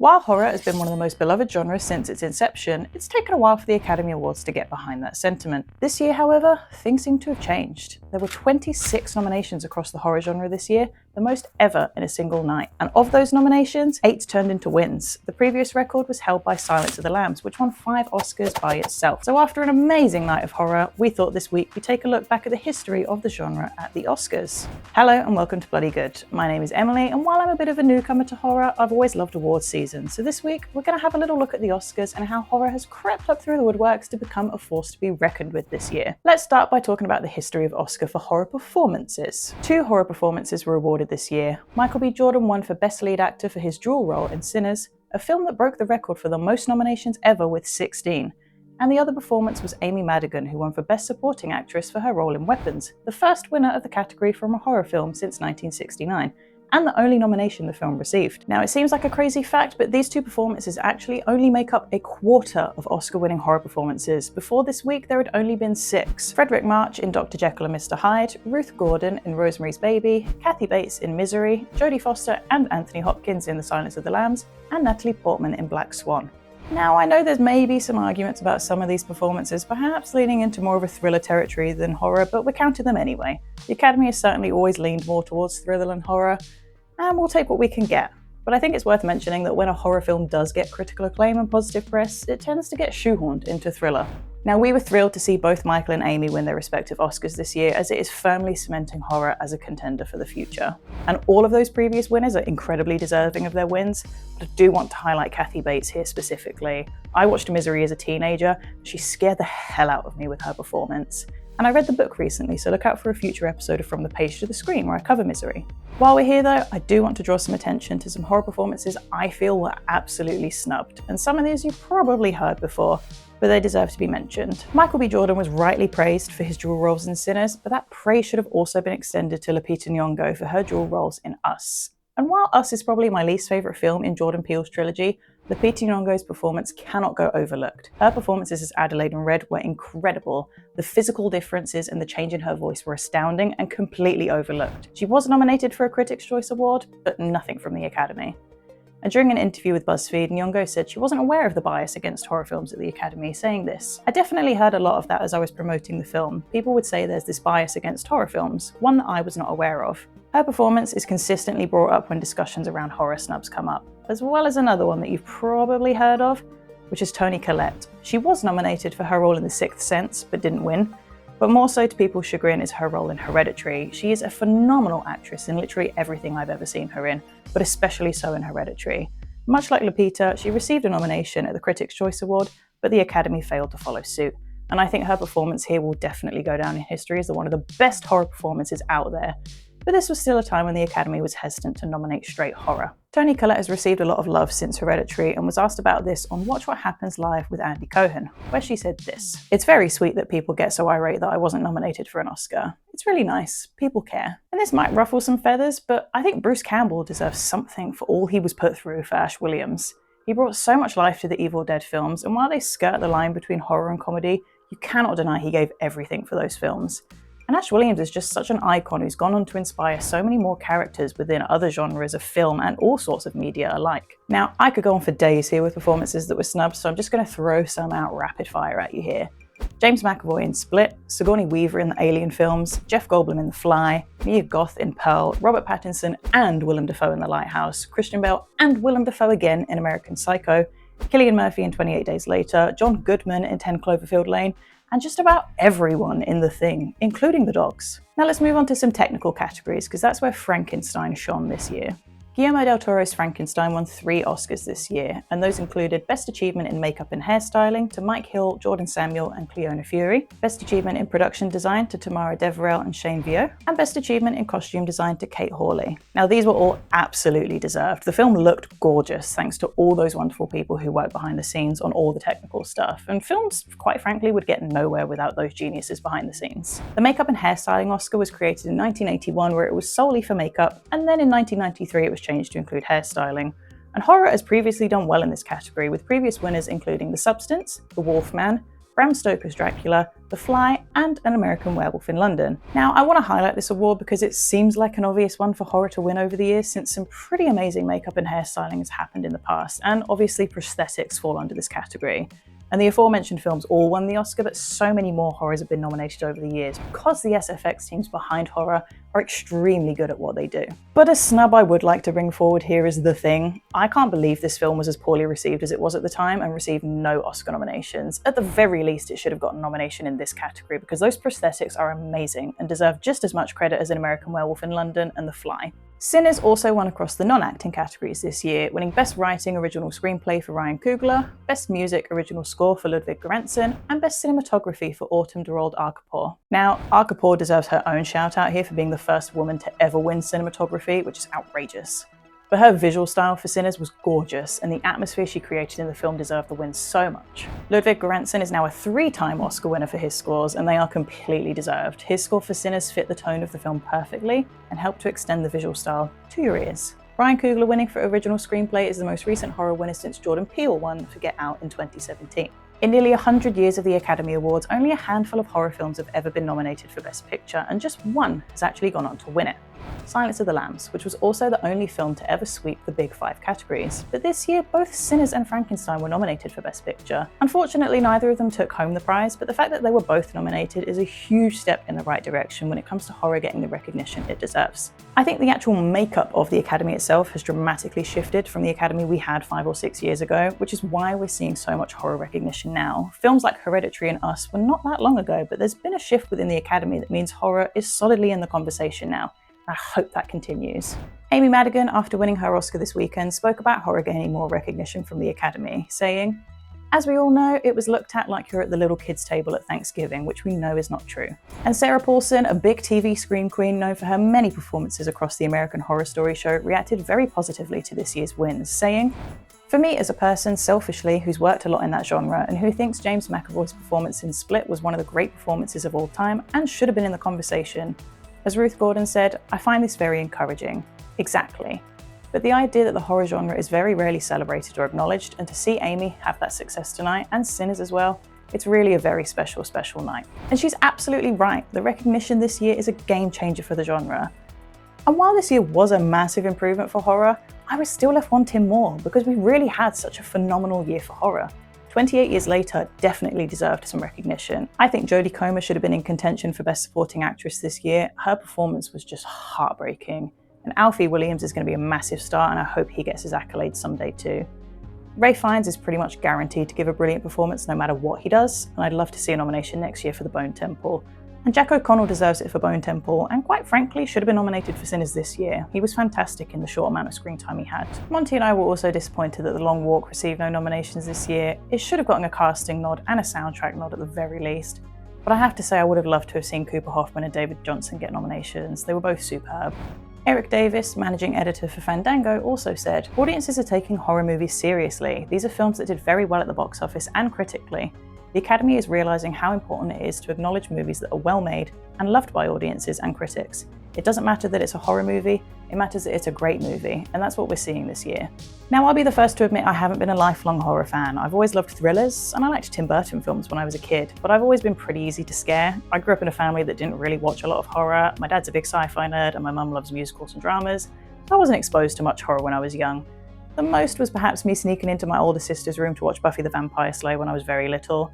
While horror has been one of the most beloved genres since its inception, it's taken a while for the Academy Awards to get behind that sentiment. This year, however, things seem to have changed. There were 26 nominations across the horror genre this year, the most ever in a single night. And of those nominations, 8 turned into wins. The previous record was held by Silence of the Lambs, which won 5 Oscars by itself. So after an amazing night of horror, we thought this week we'd take a look back at the history of the genre at the Oscars. Hello and welcome to Bloody Good. My name is Emily, and while I'm a bit of a newcomer to horror, I've always loved awards season. So this week, we're going to have a little look at the Oscars and how horror has crept up through the woodworks to become a force to be reckoned with this year. Let's start by talking about the history of Oscar for horror performances. 2 horror performances were awarded this year. Michael B. Jordan won for Best Lead Actor for his dual role in Sinners, a film that broke the record for the most nominations ever with 16. And the other performance was Amy Madigan, who won for Best Supporting Actress for her role in Weapons, the first winner of the category from a horror film since 1969. And the only nomination the film received. Now, it seems like a crazy fact, but these 2 performances actually only make up a quarter of Oscar-winning horror performances. Before this week, there had only been 6. Frederick March in Dr. Jekyll and Mr. Hyde, Ruth Gordon in Rosemary's Baby, Kathy Bates in Misery, Jodie Foster and Anthony Hopkins in The Silence of the Lambs, and Natalie Portman in Black Swan. Now, I know there's maybe some arguments about some of these performances, perhaps leaning into more of a thriller territory than horror, but we're counting them anyway. The Academy has certainly always leaned more towards thriller than horror, and we'll take what we can get. But I think it's worth mentioning that when a horror film does get critical acclaim and positive press, it tends to get shoehorned into thriller. Now, we were thrilled to see both Michael and Amy win their respective Oscars this year, as it is firmly cementing horror as a contender for the future. And all of those previous winners are incredibly deserving of their wins, but I do want to highlight Kathy Bates here specifically. I watched Misery as a teenager. She scared the hell out of me with her performance. And I read the book recently, so look out for a future episode of From the Page to the Screen where I cover Misery. While we're here though, I do want to draw some attention to some horror performances I feel were absolutely snubbed. And some of these you've probably heard before, but they deserve to be mentioned. Michael B. Jordan was rightly praised for his dual roles in Sinners, but that praise should have also been extended to Lupita Nyongo for her dual roles in Us. And while Us is probably my least favourite film in Jordan Peele's trilogy, Lupita Nyong'o's performance cannot go overlooked. Her performances as Adelaide in Red were incredible. The physical differences and the change in her voice were astounding and completely overlooked. She was nominated for a Critics' Choice Award, but nothing from the Academy. And during an interview with BuzzFeed, Nyongo said she wasn't aware of the bias against horror films at the Academy, saying this: "I definitely heard a lot of that as I was promoting the film. People would say there's this bias against horror films, one that I was not aware of." Her performance is consistently brought up when discussions around horror snubs come up, as well as another one that you've probably heard of, which is Tonicollette. She was nominated for her role in The Sixth Sense, but didn't win. But more so to people's chagrin is her role in Hereditary. She is a phenomenal actress in literally everything I've ever seen her in, but especially so in Hereditary. Much like Lupita, she received a nomination at the Critics' Choice Award, but the Academy failed to follow suit. And I think her performance here will definitely go down in history as one of the best horror performances out there. But this was still a time when the Academy was hesitant to nominate straight horror. Toni Collette has received a lot of love since Hereditary and was asked about this on Watch What Happens Live with Andy Cohen, where she said this: "It's very sweet that people get so irate that I wasn't nominated for an Oscar. It's really nice. People care. And this might ruffle some feathers, but I think Bruce Campbell deserves something for all he was put through for Ash Williams. He brought so much life to the Evil Dead films, and while they skirt the line between horror and comedy, you cannot deny he gave everything for those films. And Ash Williams is just such an icon who's gone on to inspire so many more characters within other genres of film and all sorts of media alike." Now, I could go on for days here with performances that were snubbed, so I'm just going to throw some out rapid fire at you here. James McAvoy in Split, Sigourney Weaver in the Alien films, Jeff Goldblum in The Fly, Mia Goth in Pearl, Robert Pattinson and Willem Dafoe in The Lighthouse, Christian Bale and Willem Dafoe again in American Psycho, Cillian Murphy in 28 Days Later, John Goodman in 10 Cloverfield Lane, and just about everyone in The Thing, including the dogs. Now let's move on to some technical categories, because that's where Frankenstein shone this year. Guillermo del Toro's Frankenstein won 3 Oscars this year, and those included Best Achievement in Makeup and Hairstyling to Mike Hill, Jordan Samuel and Cleona Fury, Best Achievement in Production Design to Tamara Deverell and Shane Vio, and Best Achievement in Costume Design to Kate Hawley. Now these were all absolutely deserved. The film looked gorgeous thanks to all those wonderful people who worked behind the scenes on all the technical stuff, and films, quite frankly, would get nowhere without those geniuses behind the scenes. The Makeup and Hairstyling Oscar was created in 1981, where it was solely for makeup, and then in 1993 it was changed to include hairstyling. And horror has previously done well in this category, with previous winners including The Substance, The Wolfman, Bram Stoker's Dracula, The Fly, and An American Werewolf in London. Now, I want to highlight this award because it seems like an obvious one for horror to win over the years, since some pretty amazing makeup and hairstyling has happened in the past, and obviously prosthetics fall under this category. And the aforementioned films all won the Oscar, but so many more horrors have been nominated over the years because the SFX teams behind horror are extremely good at what they do. But a snub I would like to bring forward here is The Thing. I can't believe this film was as poorly received as it was at the time and received no Oscar nominations. At the very least, it should have gotten a nomination in this category because those prosthetics are amazing and deserve just as much credit as An American Werewolf in London and The Fly. Sinners also won across the non-acting categories this year, winning Best Writing Original Screenplay for Ryan Coogler, Best Music Original Score for Ludwig Göransson, and Best Cinematography for Autumn de Roald Arkapoor. Now, Arkapoor deserves her own shout out here for being the first woman to ever win cinematography, which is outrageous. But her visual style for Sinners was gorgeous, and the atmosphere she created in the film deserved the win so much. Ludwig Göransson is now a 3-time Oscar winner for his scores, and they are completely deserved. His score for Sinners fit the tone of the film perfectly and helped to extend the visual style to your ears. Ryan Coogler winning for Original Screenplay is the most recent horror winner since Jordan Peele won for Get Out in 2017. In nearly 100 years of the Academy Awards, only a handful of horror films have ever been nominated for Best Picture, and just one has actually gone on to win it. Silence of the Lambs, which was also the only film to ever sweep the big 5 categories. But this year, both Sinners and Frankenstein were nominated for Best Picture. Unfortunately, neither of them took home the prize, but the fact that they were both nominated is a huge step in the right direction when it comes to horror getting the recognition it deserves. I think the actual makeup of the Academy itself has dramatically shifted from the Academy we had 5 or 6 years ago, which is why we're seeing so much horror recognition now. Films like Hereditary and Us were not that long ago, but there's been a shift within the Academy that means horror is solidly in the conversation now. I hope that continues. Amy Madigan, after winning her Oscar this weekend, spoke about horror gaining more recognition from the Academy, saying, "As we all know, it was looked at like you're at the little kids' table at Thanksgiving, which we know is not true." And Sarah Porson, a big TV scream queen known for her many performances across the American Horror Story show, reacted very positively to this year's wins, saying, "For me as a person, selfishly, who's worked a lot in that genre and who thinks James McAvoy's performance in Split was one of the great performances of all time and should have been in the conversation. As Ruth Gordon said, I find this very encouraging." Exactly. But the idea that the horror genre is very rarely celebrated or acknowledged, and to see Amy have that success tonight, and Sinners as well, it's really a very special, special night. And she's absolutely right. The recognition this year is a game changer for the genre. And while this year was a massive improvement for horror, I was still left wanting more because we really had such a phenomenal year for horror. 28 years later definitely deserved some recognition. I think Jodie Comer should have been in contention for Best Supporting Actress this year. Her performance was just heartbreaking. And Alfie Williams is going to be a massive star, and I hope he gets his accolades someday too. Ralph Fiennes is pretty much guaranteed to give a brilliant performance no matter what he does, and I'd love to see a nomination next year for The Bone Temple. And Jack O'Connell deserves it for Bone Temple, and quite frankly should have been nominated for Sinners this year. He was fantastic in the short amount of screen time he had. Monty and I were also disappointed that The Long Walk received no nominations this year. It should have gotten a casting nod and a soundtrack nod at the very least. But I have to say I would have loved to have seen Cooper Hoffman and David Johnson get nominations. They were both superb. Eric Davis, managing editor for Fandango, also said, "Audiences are taking horror movies seriously. These are films that did very well at the box office and critically. The Academy is realising how important it is to acknowledge movies that are well made and loved by audiences and critics. It doesn't matter that it's a horror movie, it matters that it's a great movie, and that's what we're seeing this year." Now, I'll be the first to admit I haven't been a lifelong horror fan. I've always loved thrillers, and I liked Tim Burton films when I was a kid, but I've always been pretty easy to scare. I grew up in a family that didn't really watch a lot of horror. My dad's a big sci-fi nerd, and my mum loves musicals and dramas, so I wasn't exposed to much horror when I was young. The most was perhaps me sneaking into my older sister's room to watch Buffy the Vampire Slayer when I was very little.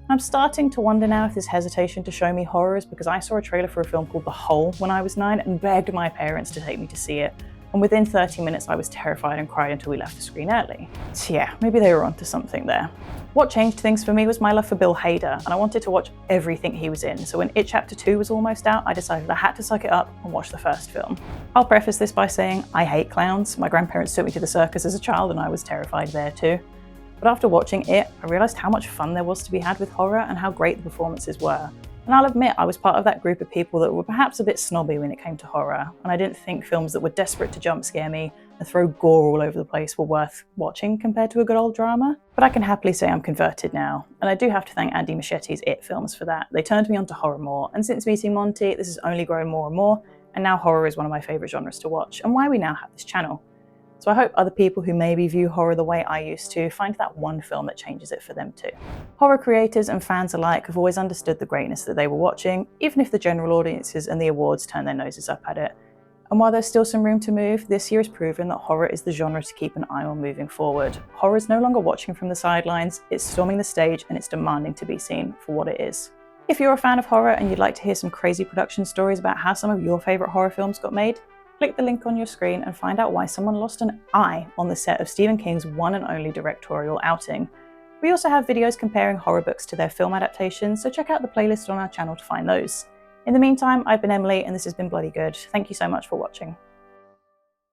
I'm starting to wonder now if this hesitation to show me horror is because I saw a trailer for a film called The Hole when I was 9 and begged my parents to take me to see it. And within 30 minutes I was terrified and cried until we left the screen early. So yeah, maybe they were onto something there. What changed things for me was my love for Bill Hader, and I wanted to watch everything he was in. So when It Chapter 2 was almost out, I decided I had to suck it up and watch the first film. I'll preface this by saying I hate clowns. My grandparents took me to the circus as a child and I was terrified there too. But after watching it, I realised how much fun there was to be had with horror and how great the performances were. And I'll admit, I was part of that group of people that were perhaps a bit snobby when it came to horror, and I didn't think films that were desperate to jump scare me and throw gore all over the place were worth watching compared to a good old drama. But I can happily say I'm converted now, and I do have to thank Andy Muschietti's It films for that. They turned me onto horror more, and since meeting Monty, this has only grown more and more, and now horror is one of my favourite genres to watch, and why we now have this channel. So I hope other people who maybe view horror the way I used to find that one film that changes it for them too. Horror creators and fans alike have always understood the greatness that they were watching, even if the general audiences and the awards turn their noses up at it. And while there's still some room to move, this year has proven that horror is the genre to keep an eye on moving forward. Horror is no longer watching from the sidelines, it's storming the stage and it's demanding to be seen for what it is. If you're a fan of horror and you'd like to hear some crazy production stories about how some of your favourite horror films got made, click the link on your screen and find out why someone lost an eye on the set of Stephen King's one and only directorial outing. We also have videos comparing horror books to their film adaptations, so check out the playlist on our channel to find those. In the meantime, I've been Emily and this has been Bloody Good. Thank you so much for watching.